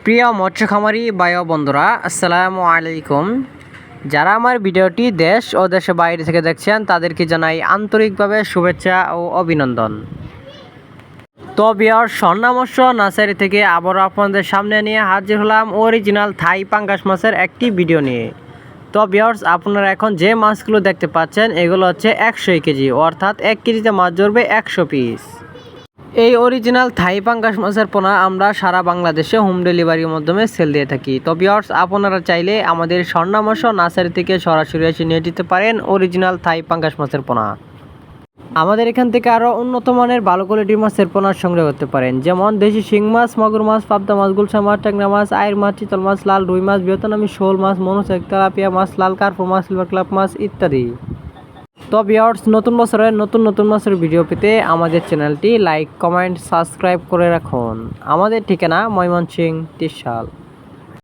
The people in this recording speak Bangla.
প্রিয় মৎস্য খামারি ভাই ও বন্ধুরা, আসসালামু আলাইকুম। যারা আমার ভিডিওটি দেশ ও দেশের বাইরে থেকে দেখছেন তাদেরকে জানাই আন্তরিকভাবে শুভেচ্ছা ও অভিনন্দন। তো ভিউয়ার্স, স্বর্ণা মৎস্য নার্সারি থেকে আবারও আপনাদের সামনে নিয়ে হাজির হলাম অরিজিনাল থাই পাঙ্গাস মাছের একটি ভিডিও নিয়ে। তো ভিউয়ার্স, আপনারা এখন যে মাছগুলো দেখতে পাচ্ছেন এগুলো হচ্ছে 100 কেজি, অর্থাৎ 1 কেজিতে মাছ ধরবে 100 পিস। এই অরিজিনাল থাই পাঙ্গাস মাছের পোনা আমরা সারা বাংলাদেশে হোম ডেলিভারির মাধ্যমে সেল দিয়ে থাকি। তো ভিউয়ার্স, আপনারা চাইলে আমাদের স্বর্ণা মৎস্য নার্সারি থেকে সরাসরি এসে নিয়ে যেতে পারেন অরিজিনাল থাই পাঙ্গাস মাছের পোনা। আমাদের এখান থেকে আরও উন্নত মানের ভালো কোয়ালিটির মাছের পোনা সংগ্রহ করতে পারেন, যেমন দেশি শিং মাছ, মাগুর মাছ, পাবদা মাছ, গুলশা মাছ, ট্যাংরা মাছ, আইর মাছ, চিতল মাছ, লাল রুই মাছ, ভিয়েতনামি শোল মাছ, মনোসেক, তেলাপিয়া মাছ, লাল কার্পো মাছ, সিলভার ক্লাব মাছ ইত্যাদি। তো ভিউয়ার্স, নতুন বছরের নতুন মাছের ভিডিও পেতে আমাদের চ্যানেলটি লাইক, কমেন্ট, সাবস্ক্রাইব করে রাখুন। আমাদের ঠিকানা ময়মনসিংহ, ত্রিশাল।